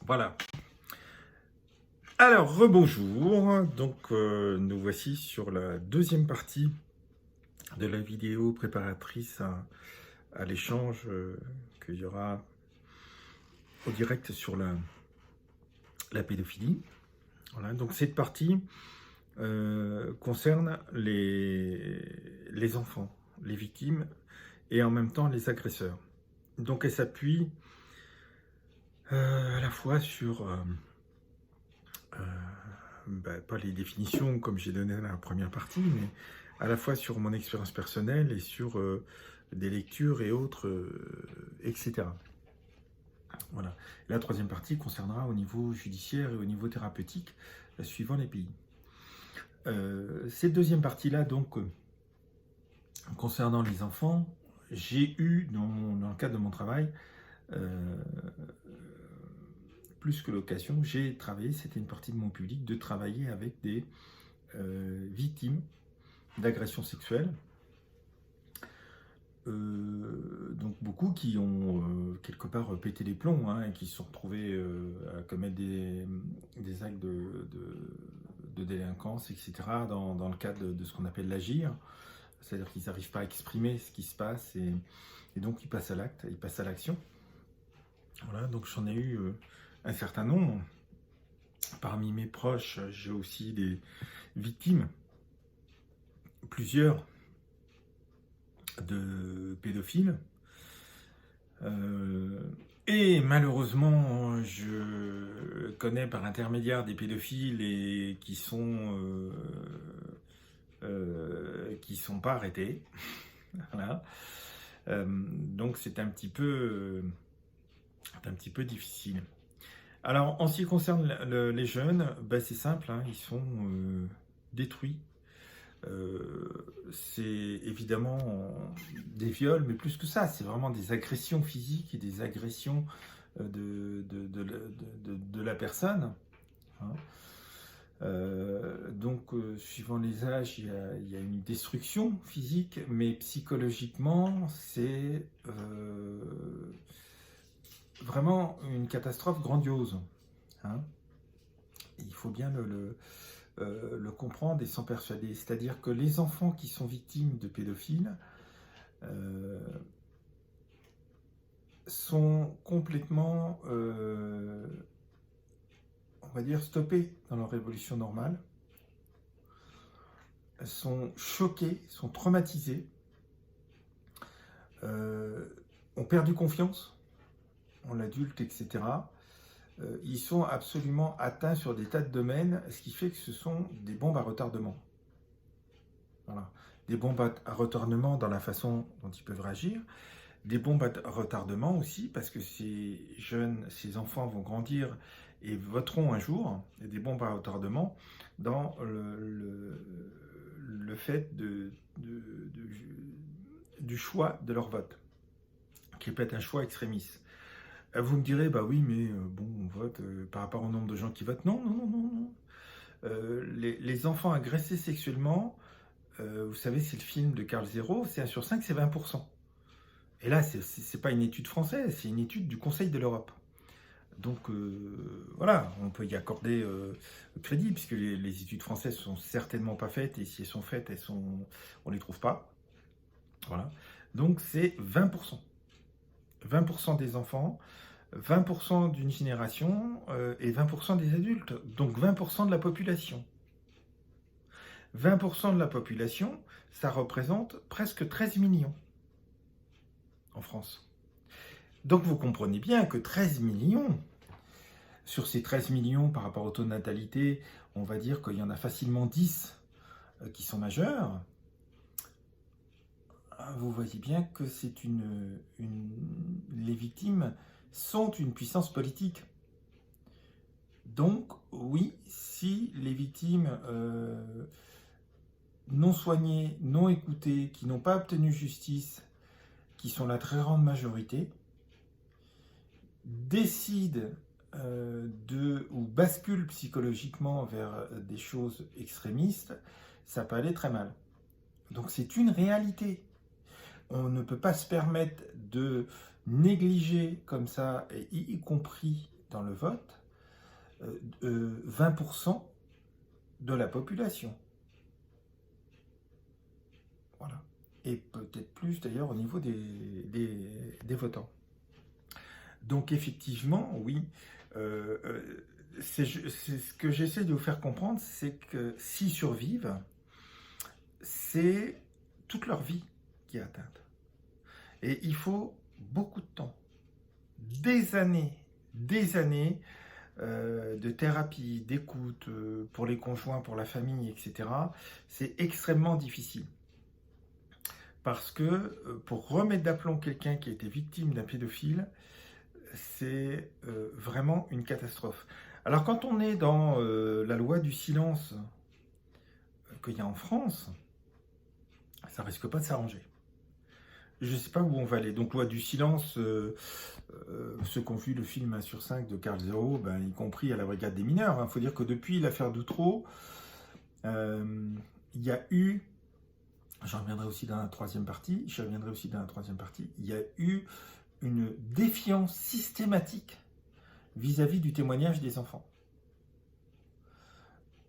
Voilà. Alors, rebonjour. Donc, nous voici sur la deuxième partie de la vidéo préparatrice à l'échange qu'il y aura au direct sur la pédophilie. Voilà. Donc, cette partie concerne les enfants, les victimes et en même temps les agresseurs. Donc, elle s'appuie à la fois sur pas les définitions comme j'ai donné dans la première partie, mais à la fois sur mon expérience personnelle et sur des lectures et autres, etc. Voilà. La troisième partie concernera au niveau judiciaire et au niveau thérapeutique, suivant les pays. Cette deuxième partie-là, donc, concernant les enfants, j'ai eu, dans le cadre de mon travail, euh, plus que l'occasion, j'ai travaillé, c'était une partie de mon public, de travailler avec des victimes d'agressions sexuelles. Donc beaucoup qui ont quelque part pété les plombs et qui se sont retrouvés à commettre des actes de délinquance, etc. dans le cadre de ce qu'on appelle l'agir. C'est-à-dire qu'ils n'arrivent pas à exprimer ce qui se passe et donc ils passent à l'acte, ils passent à l'action. Voilà, donc j'en ai eu un certain nombre. Parmi mes proches, j'ai aussi des victimes, plusieurs de pédophiles. Et malheureusement, je connais par intermédiaire des pédophiles et qui sont pas arrêtés. Voilà. Donc c'est un petit peu difficile. Alors en ce qui concerne les jeunes, c'est simple, ils sont détruits. C'est évidemment des viols, mais plus que ça, c'est vraiment des agressions physiques et des agressions de la personne. Donc, suivant les âges, il y a une destruction physique, mais psychologiquement, c'est vraiment une catastrophe grandiose. Il faut bien le comprendre et s'en persuader. C'est-à-dire que les enfants qui sont victimes de pédophiles sont complètement, on va dire, stoppés dans leur évolution normale, sont choqués, sont traumatisés, ont perdu confiance en l'adulte, etc. Ils sont absolument atteints sur des tas de domaines, ce qui fait que ce sont des bombes à retardement. Voilà. Des bombes à retardement dans la façon dont ils peuvent réagir, des bombes à retardement aussi, parce que ces jeunes, ces enfants vont grandir et voteront un jour, et des bombes à retardement dans le fait du choix de leur vote, qui peut être un choix extrémiste. Vous me direz, bah oui, mais bon, on vote par rapport au nombre de gens qui votent. Non, non, non, non, non. Les enfants agressés sexuellement, vous savez, c'est le film de Carl Zero, c'est 1 sur 5, c'est 20%. Et là, c'est pas une étude française, c'est une étude du Conseil de l'Europe. Donc voilà, on peut y accorder crédit, puisque les études françaises sont certainement pas faites, et si elles sont faites, on les trouve pas. Voilà. Donc c'est 20%. 20% des enfants, 20% d'une génération et 20% des adultes. Donc 20% de la population. 20% de la population, ça représente presque 13 millions en France. Donc vous comprenez bien que 13 millions, sur ces 13 millions par rapport au taux de natalité, on va dire qu'il y en a facilement 10 qui sont majeurs. Vous voyez bien que les victimes sont une puissance politique. Donc oui, si les victimes non soignées, non écoutées, qui n'ont pas obtenu justice, qui sont la très grande majorité, décident ou basculent psychologiquement vers des choses extrémistes, ça peut aller très mal. Donc c'est une réalité. On ne peut pas se permettre de négliger comme ça, y compris dans le vote 20% de la population. Voilà. Et peut-être plus d'ailleurs au niveau des votants. Donc effectivement, oui, c'est ce que j'essaie de vous faire comprendre, c'est que s'ils survivent, c'est toute leur vie qui est atteinte. Et il faut beaucoup de temps, des années de thérapie, d'écoute pour les conjoints, pour la famille, etc. C'est extrêmement difficile. Parce que pour remettre d'aplomb quelqu'un qui a été victime d'un pédophile, c'est vraiment une catastrophe. Alors quand on est dans la loi du silence qu'il y a en France, ça risque pas de s'arranger. Je ne sais pas où on va aller. Donc loi du silence, ceux qui ont vu le film 1 sur 5 de Carl Zero, ben, y compris à la brigade des mineurs. Il faut dire que depuis l'affaire d'Outreau, il y a eu, j'en reviendrai aussi dans la troisième partie, il y a eu une défiance systématique vis-à-vis du témoignage des enfants.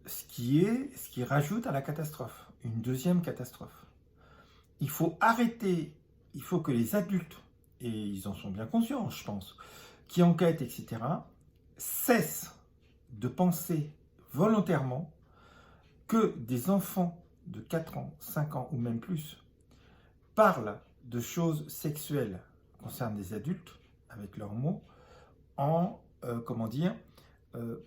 Ce qui rajoute à la catastrophe, une deuxième catastrophe. Il faut arrêter, il faut que les adultes, et ils en sont bien conscients, je pense, qui enquêtent, etc., cessent de penser volontairement que des enfants de 4 ans, 5 ans ou même plus parlent de choses sexuelles concernant des adultes, avec leurs mots, en,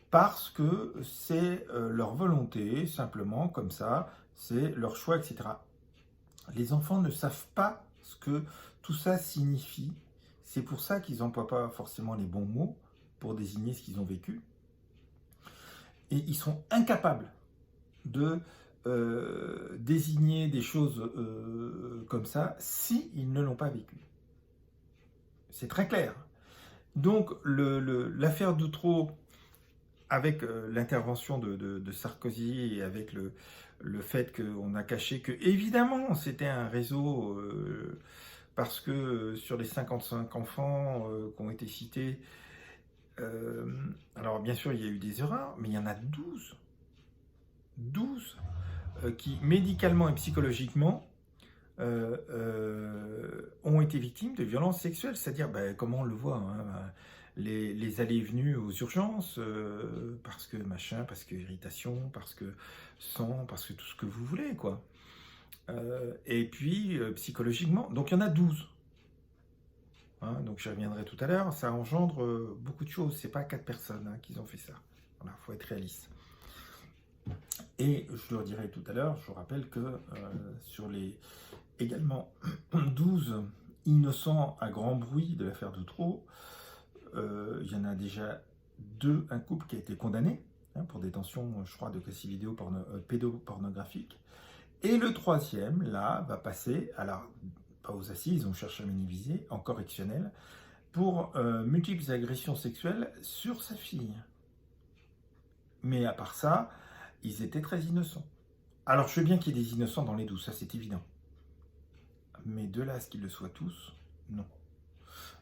parce que c'est leur volonté, simplement, comme ça, c'est leur choix, etc. Les enfants ne savent pas ce que tout ça signifie. C'est pour ça qu'ils n'emploient pas forcément les bons mots pour désigner ce qu'ils ont vécu. Et ils sont incapables de désigner des choses comme ça s'ils ne l'ont pas vécu. C'est très clair. Donc l'affaire d'Outreau, avec l'intervention de Sarkozy et avec le fait qu'on a caché que, évidemment, c'était un réseau, parce que sur les 55 enfants qui ont été cités, alors bien sûr il y a eu des erreurs, mais il y en a 12 qui, médicalement et psychologiquement, ont été victimes de violences sexuelles, c'est-à-dire, comment on le voit, hein, les allées et venues aux urgences, parce que machin, parce que irritation, parce que sang, parce que tout ce que vous voulez, quoi. Et puis, psychologiquement, donc il y en a 12. Hein, donc j'y reviendrai tout à l'heure, ça engendre beaucoup de choses, c'est pas 4 personnes hein, qui ont fait ça. Voilà, faut être réaliste. Et je le redirai tout à l'heure, je vous rappelle que sur les également 12 innocents à grand bruit de l'affaire d'Outreau, il y en a déjà 2, un couple qui a été condamné hein, pour détention, je crois, de cassis vidéo pédopornographique. Et le troisième, là, va passer, alors pas aux assises, on cherche à minimiser, en correctionnel, pour multiples agressions sexuelles sur sa fille. Mais à part ça, ils étaient très innocents. Alors je veux bien qu'il y ait des innocents dans les 12, ça c'est évident. Mais de là à ce qu'ils le soient tous, non.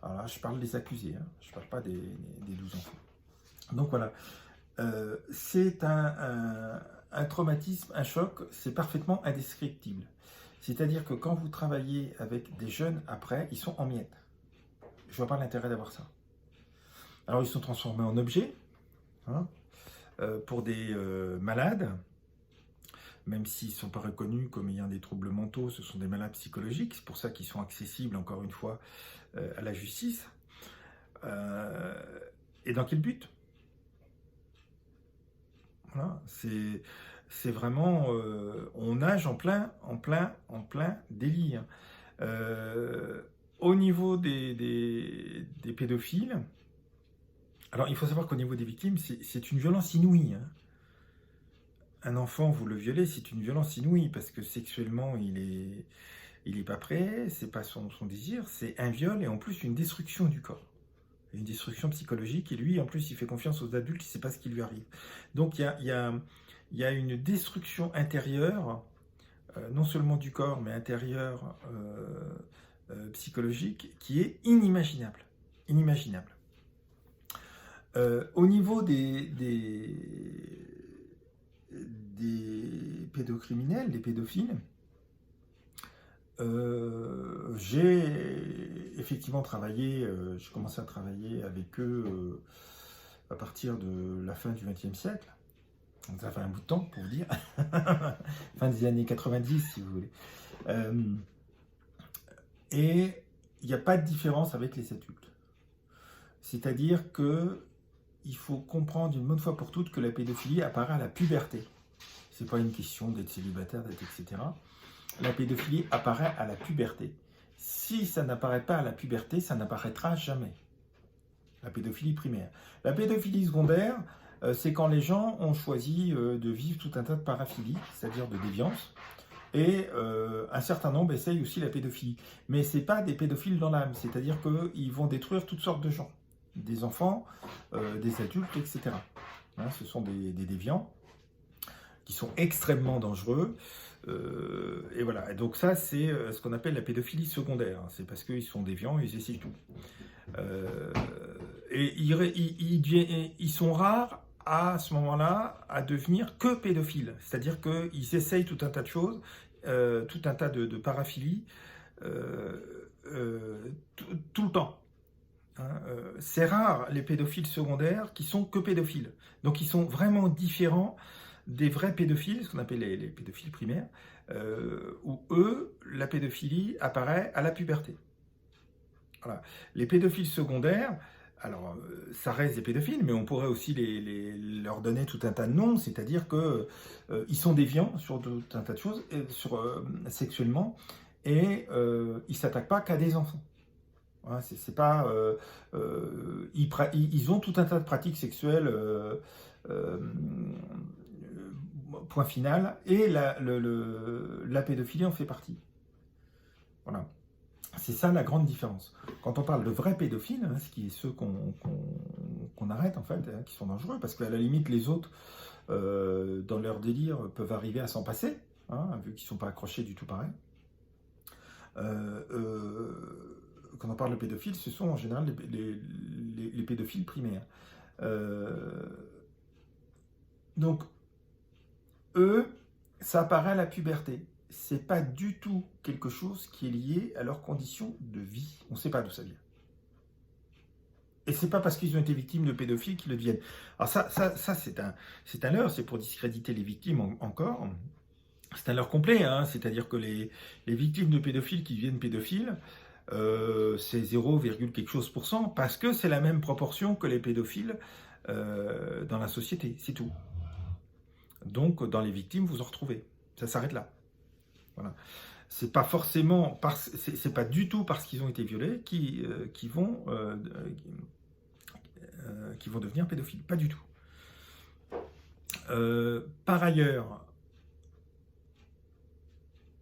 Alors là, je parle des accusés, hein, je ne parle pas des 12 enfants. Donc voilà, c'est un traumatisme, un choc, c'est parfaitement indescriptible. C'est-à-dire que quand vous travaillez avec des jeunes après, ils sont en miettes. Je ne vois pas l'intérêt d'avoir ça. Alors ils sont transformés en objets, hein, pour des malades, même s'ils ne sont pas reconnus comme ayant des troubles mentaux, ce sont des malades psychologiques, c'est pour ça qu'ils sont accessibles, encore une fois, à la justice. Et dans quel but? Voilà, c'est vraiment, on nage en plein délire. Au niveau des pédophiles, alors il faut savoir qu'au niveau des victimes, c'est une violence inouïe. Hein. Un enfant, vous le violez, c'est une violence inouïe, parce que sexuellement, il est pas prêt, c'est pas son désir, c'est un viol et en plus une destruction du corps. Une destruction psychologique, et lui, en plus, il fait confiance aux adultes, il ne sait pas ce qui lui arrive. Donc, il y a une destruction intérieure, non seulement du corps, mais intérieure, psychologique, qui est inimaginable. Inimaginable. Au niveau des pédocriminels, des pédophiles, j'ai effectivement travaillé, j'ai commencé à travailler avec eux à partir de la fin du XXe siècle. Donc ça fait un bout de temps pour vous dire, fin des années 90 si vous voulez. Et il n'y a pas de différence avec les adultes. C'est-à-dire que il faut comprendre une bonne fois pour toutes que la pédophilie apparaît à la puberté. C'est pas une question d'être célibataire, etc. La pédophilie apparaît à la puberté. Si ça n'apparaît pas à la puberté, ça n'apparaîtra jamais. La pédophilie primaire. La pédophilie secondaire, c'est quand les gens ont choisi de vivre tout un tas de paraphilies, c'est-à-dire de déviance, et un certain nombre essayent aussi la pédophilie. Mais ce n'est pas des pédophiles dans l'âme, c'est-à-dire qu'ils vont détruire toutes sortes de gens, des enfants, des adultes, etc. Hein, ce sont des déviants qui sont extrêmement dangereux. Et voilà. Et donc ça, c'est ce qu'on appelle la pédophilie secondaire. C'est parce qu'ils sont déviants, ils essayent tout. Et ils sont rares à ce moment-là à devenir que pédophiles. C'est-à-dire qu'ils essayent tout un tas de choses, tout un tas de paraphilies, tout le temps. Hein, c'est rare les pédophiles secondaires qui sont que pédophiles. Donc ils sont vraiment différents des vrais pédophiles, ce qu'on appelle les pédophiles primaires, où eux, la pédophilie apparaît à la puberté. Voilà. Les pédophiles secondaires, alors ça reste des pédophiles, mais on pourrait aussi leur donner tout un tas de noms, c'est-à-dire que ils sont déviants sur tout un tas de choses, sexuellement, et ils s'attaquent pas qu'à des enfants. Voilà, c'est pas, ils ont tout un tas de pratiques sexuelles. Point final, et la pédophilie en fait partie. Voilà. C'est ça la grande différence. Quand on parle de vrais pédophiles, hein, ce qui est ceux qu'on arrête en fait, hein, qui sont dangereux, parce qu'à la limite les autres, dans leur délire, peuvent arriver à s'en passer, hein, vu qu'ils ne sont pas accrochés du tout pareil. Quand on parle de pédophiles, ce sont en général les pédophiles primaires. Donc, eux, ça apparaît à la puberté. C'est pas du tout quelque chose qui est lié à leurs conditions de vie. On ne sait pas d'où ça vient. Et c'est pas parce qu'ils ont été victimes de pédophiles qu'ils le deviennent. Alors ça c'est un leurre, c'est pour discréditer les victimes encore. C'est un leurre complet, hein. C'est-à-dire que les victimes de pédophiles qui deviennent pédophiles, c'est 0, quelque chose %, parce que c'est la même proportion que les pédophiles dans la société, c'est tout. Donc, dans les victimes, vous en retrouvez. Ça s'arrête là. Voilà. C'est pas forcément, c'est pas du tout parce qu'ils ont été violés qui vont devenir pédophiles. Pas du tout. Par ailleurs,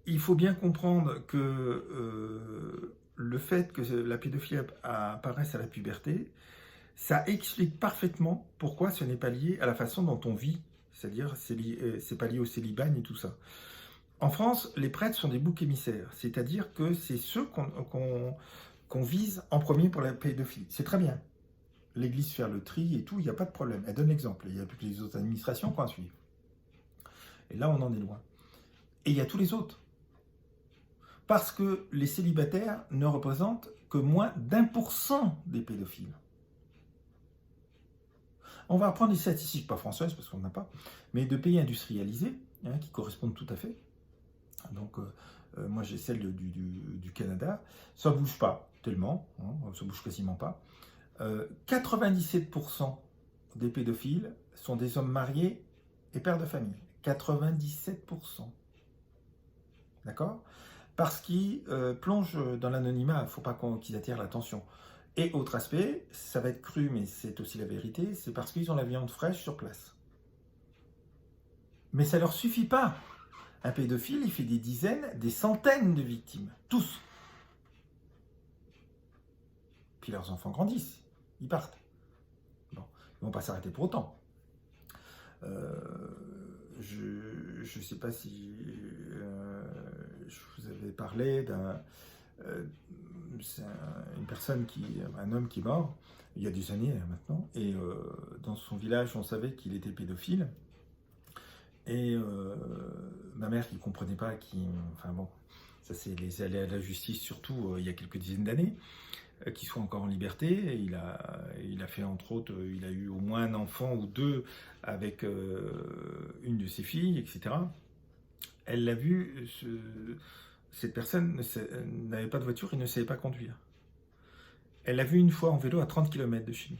il faut bien comprendre que le fait que la pédophilie apparaisse à la puberté, ça explique parfaitement pourquoi ce n'est pas lié à la façon dont on vit. C'est-à-dire, c'est pas lié au célibat ni tout ça. En France, les prêtres sont des boucs émissaires, c'est-à-dire que c'est ceux qu'on vise en premier pour la pédophilie. C'est très bien. L'Église fait le tri et tout, il n'y a pas de problème. Elle donne l'exemple. Il n'y a plus que les autres administrations qu'on suivre. Et là, on en est loin. Et il y a tous les autres. Parce que les célibataires ne représentent que moins d'1% des pédophiles. On va prendre des statistiques, pas françaises parce qu'on n'a pas, mais de pays industrialisés, hein, qui correspondent tout à fait. Donc, moi j'ai celle du Canada. Ça ne bouge pas tellement, hein, ça ne bouge quasiment pas. 97% des pédophiles sont des hommes mariés et pères de famille. 97%. D'accord ? Parce qu'ils plongent dans l'anonymat, il ne faut pas qu'ils attirent l'attention. Et autre aspect, ça va être cru, mais c'est aussi la vérité, c'est parce qu'ils ont la viande fraîche sur place. Mais ça ne leur suffit pas. Un pédophile, il fait des dizaines, des centaines de victimes. Tous. Puis leurs enfants grandissent. Ils partent. Bon, ils ne vont pas s'arrêter pour autant. Je ne sais pas si je vous avais parlé c'est un homme qui est mort, il y a des années maintenant, et dans son village, on savait qu'il était pédophile, et ma mère qui ne comprenait pas, enfin bon, ça c'est les allées à la justice, surtout il y a quelques dizaines d'années, qu'il soit encore en liberté. Et il a fait entre autres, il a eu au moins un enfant ou deux avec une de ses filles, etc. Elle l'a vu, cette personne n'avait pas de voiture et ne savait pas conduire. Elle l'a vu une fois en vélo à 30 km de chez nous.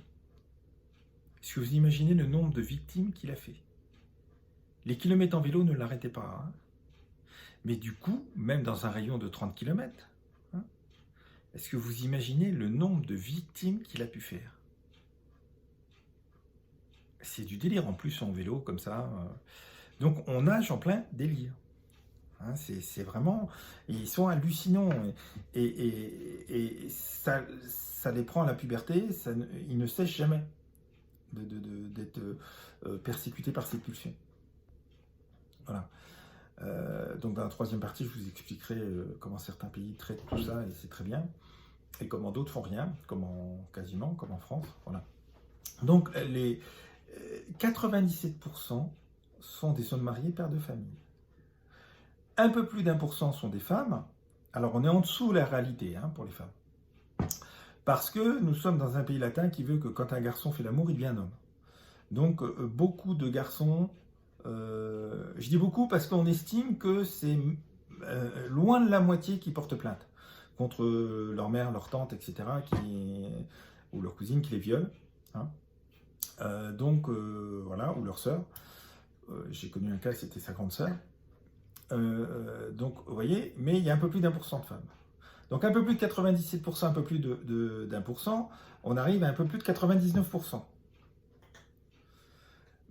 Est-ce que vous imaginez le nombre de victimes qu'il a fait? Les kilomètres en vélo ne l'arrêtaient pas. Hein. Mais du coup, même dans un rayon de 30 km, hein, est-ce que vous imaginez le nombre de victimes qu'il a pu faire? C'est du délire en plus en vélo comme ça. Donc on nage en plein délire. Hein, c'est vraiment... Ils sont hallucinants. Et ça les prend à la puberté. Ils ne cessent jamais d'être persécutés par ces pulsions. Voilà. Donc dans la troisième partie, je vous expliquerai comment certains pays traitent tout ça, et c'est très bien, et comment d'autres font rien, quasiment comme en France. Voilà. Donc les 97% sont des hommes mariés, pères de famille. Un peu plus d'1% sont des femmes. Alors on est en dessous de la réalité hein, pour les femmes. Parce que nous sommes dans un pays latin qui veut que quand un garçon fait l'amour, il devient un homme. Donc beaucoup de garçons... je dis beaucoup parce qu'on estime que c'est loin de la moitié qui portent plainte contre leur mère, leur tante, etc., ou leur cousine qui les violent. Hein. Donc voilà, ou leur sœur. J'ai connu un cas, c'était sa grande sœur. Donc vous voyez, mais il y a un peu plus d'1% de femmes. Donc un peu plus de 97%, un peu plus d'1%, on arrive à un peu plus de 99%.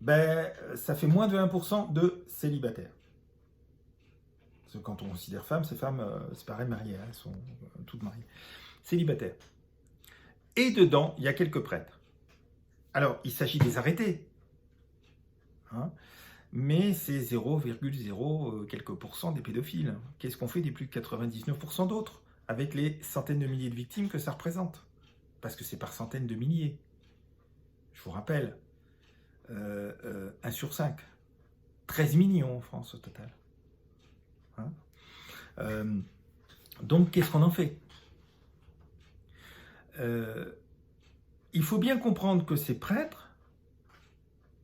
Ben, ça fait moins de 1% de célibataires. Parce que quand on considère femmes, c'est pareil, mariées, hein, elles sont toutes mariées. Célibataires. Et dedans, il y a quelques prêtres. Alors, il s'agit de les arrêter. Hein, mais c'est 0,0 quelques pourcents des pédophiles. Qu'est-ce qu'on fait des plus de 99% d'autres, avec les centaines de milliers de victimes que ça représente? Parce que c'est par centaines de milliers. Je vous rappelle, 1 sur 5. 13 millions en France au total. Hein donc, qu'est-ce qu'on en fait? Il faut bien comprendre que ces prêtres,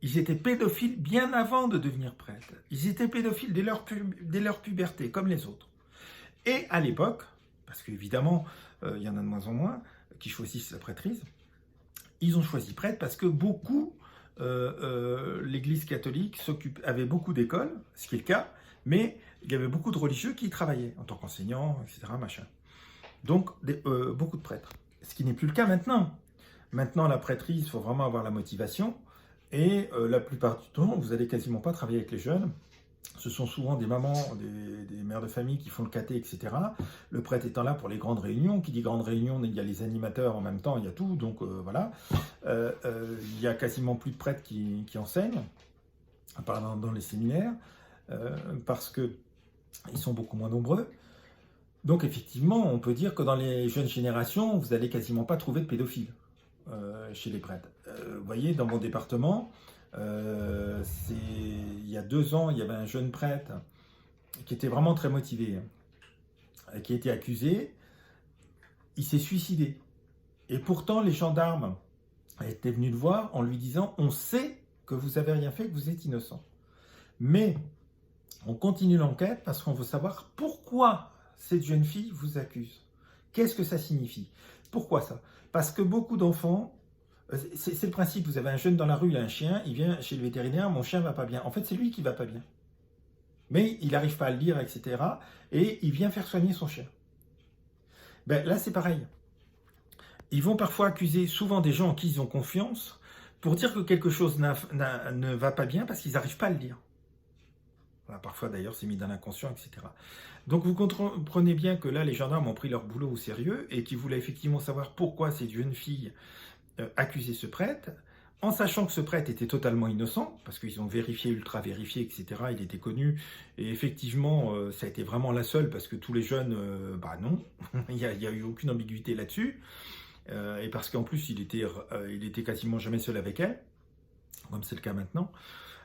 ils étaient pédophiles bien avant de devenir prêtres. Ils étaient pédophiles dès leur puberté, comme les autres. Et à l'époque, parce qu'évidemment, il y en a de moins en moins qui choisissent la prêtrise, ils ont choisi prêtre parce que beaucoup... l'Église catholique avait beaucoup d'écoles, ce qui est le cas, mais il y avait beaucoup de religieux qui y travaillaient en tant qu'enseignants, etc. Machin. Donc, beaucoup de prêtres. Ce qui n'est plus le cas maintenant. Maintenant, la prêtrise, il faut vraiment avoir la motivation. Et la plupart du temps, vous n'allez quasiment pas travailler avec les jeunes. Ce sont souvent des mamans, des mères de famille qui font le caté, etc. Le prêtre étant là pour les grandes réunions. Qui dit grande réunion, il y a les animateurs en même temps, il y a tout. Donc voilà. Il y a quasiment plus de prêtres qui enseignent, à part dans les séminaires, parce qu'ils sont beaucoup moins nombreux. Donc effectivement, on peut dire que dans les jeunes générations, vous n'allez quasiment pas trouver de pédophiles chez les prêtres. Vous voyez, dans mon département, il y a 2 ans, il y avait un jeune prêtre qui était vraiment très motivé, qui a été accusé. Il s'est suicidé. Et pourtant, les gendarmes étaient venus le voir en lui disant « On sait que vous n'avez rien fait, que vous êtes innocent. Mais on continue l'enquête parce qu'on veut savoir pourquoi cette jeune fille vous accuse. Qu'est-ce que ça signifie? Pourquoi ça? Parce que beaucoup d'enfants... C'est le principe, vous avez un jeune dans la rue, il a un chien, il vient chez le vétérinaire, mon chien va pas bien. En fait, c'est lui qui va pas bien. Mais il n'arrive pas à le lire, etc. Et il vient faire soigner son chien. Ben, là, c'est pareil. Ils vont parfois accuser souvent des gens en qui ils ont confiance pour dire que quelque chose ne va pas bien parce qu'ils n'arrivent pas à le lire. Voilà, parfois, d'ailleurs, c'est mis dans l'inconscient, etc. Donc, vous comprenez bien que là, les gendarmes ont pris leur boulot au sérieux et qu'ils voulaient effectivement savoir pourquoi cette jeune fille accusait ce prêtre, en sachant que ce prêtre était totalement innocent, parce qu'ils ont vérifié, ultra vérifié, etc. Il était connu, et effectivement, ça a été vraiment la seule, parce que tous les jeunes, bah non, il n'y a eu aucune ambiguïté là-dessus. et parce qu'en plus il était quasiment jamais seul avec elle, comme c'est le cas maintenant.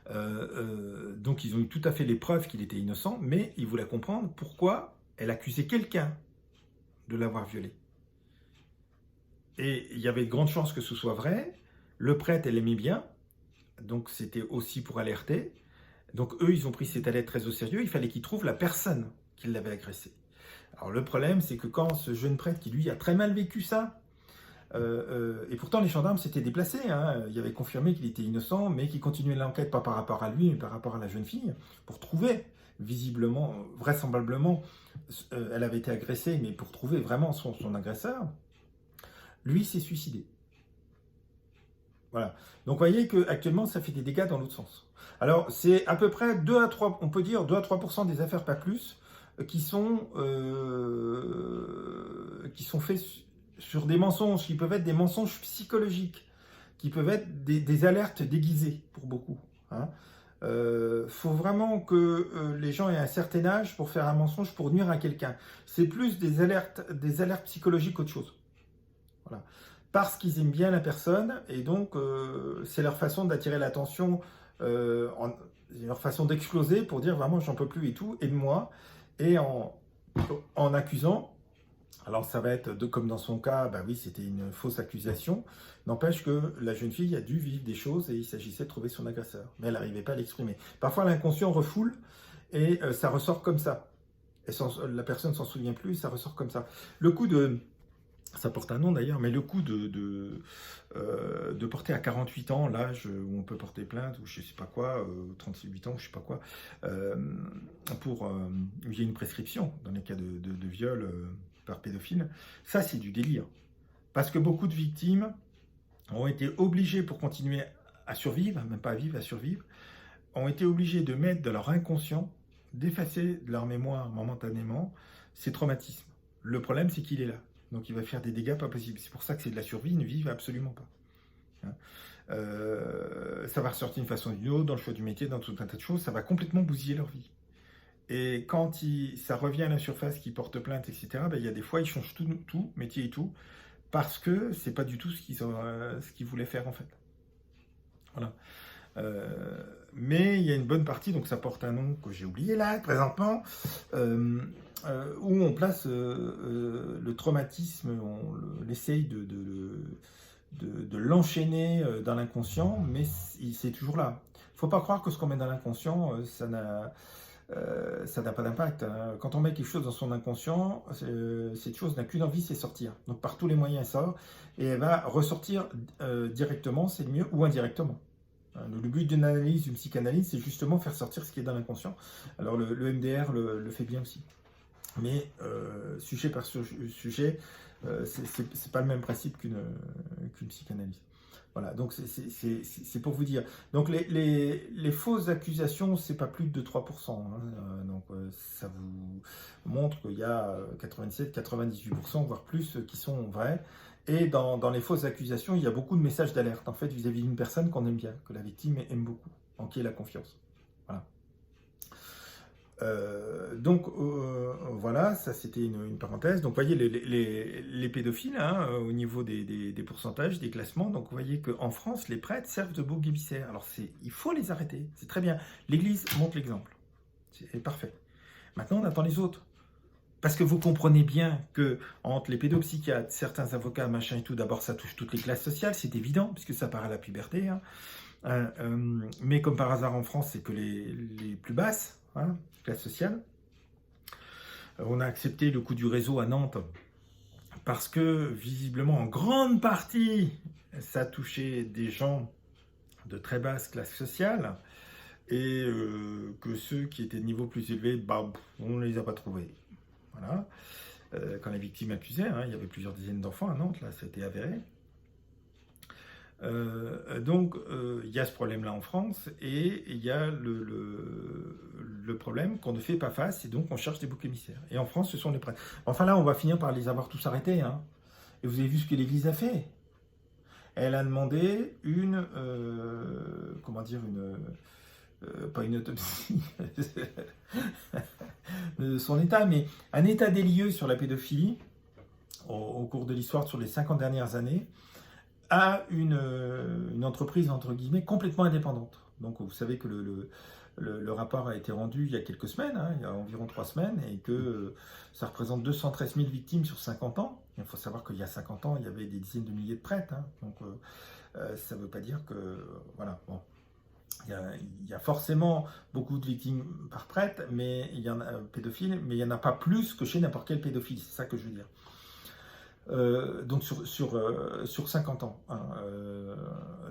Donc ils ont eu tout à fait les preuves qu'il était innocent, mais ils voulaient comprendre pourquoi elle accusait quelqu'un de l'avoir violée. Et il y avait de grandes chances que ce soit vrai. Le prêtre, elle aimait bien, donc c'était aussi pour alerter. Donc eux, ils ont pris cette alerte très au sérieux. Il fallait qu'ils trouvent la personne qui l'avait agressée. Alors le problème, c'est que quand ce jeune prêtre, qui lui a très mal vécu ça, et pourtant les gendarmes s'étaient déplacés, hein, il avait confirmé qu'il était innocent, mais qui continuaient l'enquête pas par rapport à lui, mais par rapport à la jeune fille, pour trouver, visiblement, vraisemblablement, elle avait été agressée, mais pour trouver vraiment son agresseur, lui s'est suicidé. Voilà. Donc vous voyez qu'actuellement, ça fait des dégâts dans l'autre sens. Alors c'est à peu près 2 à 3, on peut dire 2 à 3% des affaires, pas plus, qui sont faits sur des mensonges, qui peuvent être des mensonges psychologiques, qui peuvent être des alertes déguisées pour beaucoup. Hein. Faut vraiment que les gens aient un certain âge pour faire un mensonge pour nuire à quelqu'un. C'est plus des alertes psychologiques qu'autre chose. Voilà. Parce qu'ils aiment bien la personne, et donc c'est leur façon d'attirer l'attention, leur façon d'exploser pour dire vraiment j'en peux plus et tout, aide-moi. Et en accusant, alors ça va être comme dans son cas, bah oui, c'était une fausse accusation, n'empêche que la jeune fille a dû vivre des choses et il s'agissait de trouver son agresseur, mais elle n'arrivait pas à l'exprimer. Parfois l'inconscient refoule et ça ressort comme ça. Et la personne ne s'en souvient plus, et ça ressort comme ça. Le coup de... Ça porte un nom d'ailleurs, mais le coup de porter à 48 ans l'âge où on peut porter plainte, ou je sais pas quoi, 38 ans, ou je sais pas quoi, il y a une prescription dans les cas de viol par pédophile, ça c'est du délire. Parce que beaucoup de victimes ont été obligées pour continuer à survivre, même pas à vivre, à survivre, ont été obligées de mettre dans leur inconscient, d'effacer de leur mémoire momentanément ces traumatismes. Le problème c'est qu'il est là. Donc il va faire des dégâts pas possibles. C'est pour ça que c'est de la survie, ils ne vivent absolument pas. Hein. Ça va ressortir d'une façon ou d'une autre, dans le choix du métier, dans tout un tas de choses, ça va complètement bousiller leur vie. Et quand ça revient à la surface, qu'ils portent plainte, etc., ben, il y a des fois, ils changent tout, métier et tout, parce que c'est pas du tout ce qu'ils voulaient faire en fait. Voilà. Mais il y a une bonne partie, donc ça porte un nom que j'ai oublié là, présentement, où on place le traumatisme, on essaye de l'enchaîner dans l'inconscient, mais c'est toujours là. Il ne faut pas croire que ce qu'on met dans l'inconscient, ça n'a pas d'impact. Hein. Quand on met quelque chose dans son inconscient, cette chose n'a qu'une envie, c'est sortir. Donc par tous les moyens, elle sort, et elle va ressortir directement, c'est le mieux, ou indirectement. Le but d'une analyse, d'une psychanalyse, c'est justement faire sortir ce qui est dans l'inconscient. Alors le MDR le fait bien aussi. Mais sujet par sujet, c'est pas le même principe qu'une psychanalyse. Voilà, donc c'est pour vous dire. Donc les fausses accusations, c'est pas plus de 3%. Hein, donc ça vous montre qu'il y a 97-98%, voire plus, qui sont vraies. Et dans les fausses accusations, il y a beaucoup de messages d'alerte, en fait, vis-à-vis d'une personne qu'on aime bien, que la victime aime beaucoup, en qui elle a confiance. Voilà. Voilà, ça c'était une parenthèse. Donc vous voyez les pédophiles, hein, au niveau des pourcentages, des classements. Donc vous voyez qu'en France, les prêtres servent de bouc émissaire. Alors il faut les arrêter, c'est très bien. L'Église montre l'exemple, c'est parfait. Maintenant on attend les autres. Parce que vous comprenez bien que entre les pédopsychiatres, certains avocats, machin et tout, d'abord ça touche toutes les classes sociales, c'est évident, puisque ça part à la puberté. Hein. Mais comme par hasard en France, c'est que les plus basses, hein, classe sociale. On a accepté le coût du réseau à Nantes parce que visiblement en grande partie, ça touchait des gens de très basse classe sociale et que ceux qui étaient de niveau plus élevé, bah, on ne les a pas trouvés. Voilà. Quand les victimes accusaient, hein, il y avait plusieurs dizaines d'enfants à Nantes, là, ça a été avéré. Donc, il y a ce problème-là en France, et il y a le problème qu'on ne fait pas face, et donc on cherche des boucs émissaires. Et en France, ce sont les prêtres. Enfin là, on va finir par les avoir tous arrêtés. Hein. Et vous avez vu ce que l'Église a fait. Elle a demandé pas une autopsie de son état, mais un état des lieux sur la pédophilie, au cours de l'histoire sur les 50 dernières années, à une entreprise, entre guillemets, complètement indépendante. Donc vous savez que le rapport a été rendu il y a quelques semaines, hein, il y a environ 3 semaines, et que ça représente 213 000 victimes sur 50 ans. Il faut savoir qu'il y a 50 ans, il y avait des dizaines de milliers de prêtres, hein, donc ça ne veut pas dire que... Voilà, bon. Il y a forcément beaucoup de victimes par prêtre, mais il y en a pédophiles, mais il n'y en a pas plus que chez n'importe quel pédophile, c'est ça que je veux dire. Donc sur 50 ans. Hein,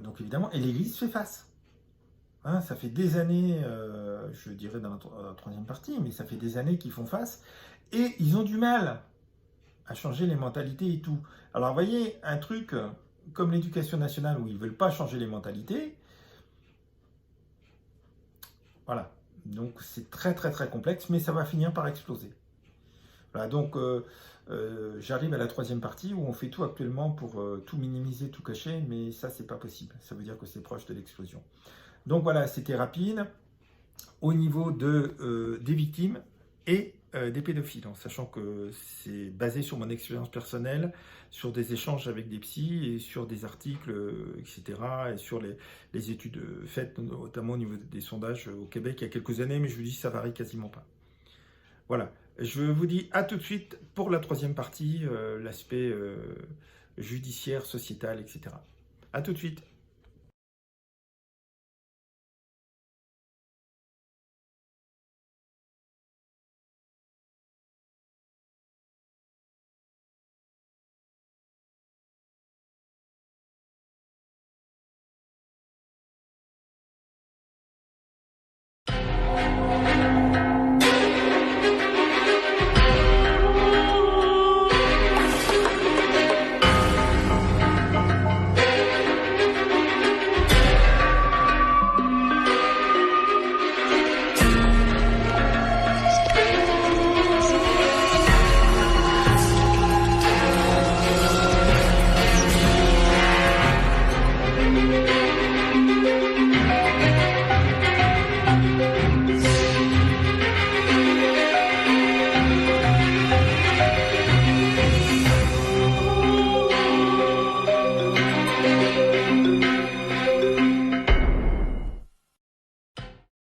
donc évidemment, et l'Église fait face. Hein, ça fait des années, je dirais dans la troisième partie, mais ça fait des années qu'ils font face, et ils ont du mal à changer les mentalités et tout. Alors vous voyez, un truc comme l'éducation nationale où ils ne veulent pas changer les mentalités, voilà. Donc c'est très très très complexe, mais ça va finir par exploser. Voilà, donc j'arrive à la troisième partie où on fait tout actuellement pour tout minimiser, tout cacher, mais ça c'est pas possible. Ça veut dire que c'est proche de l'explosion. Donc voilà, c'était rapide au niveau des victimes et des pédophiles, en sachant que c'est basé sur mon expérience personnelle, sur des échanges avec des psys et sur des articles, etc. Et sur les études faites, notamment au niveau des sondages au Québec il y a quelques années, mais je vous dis ça varie quasiment pas. Voilà, je vous dis à tout de suite pour la troisième partie, l'aspect judiciaire, sociétal, etc. À tout de suite.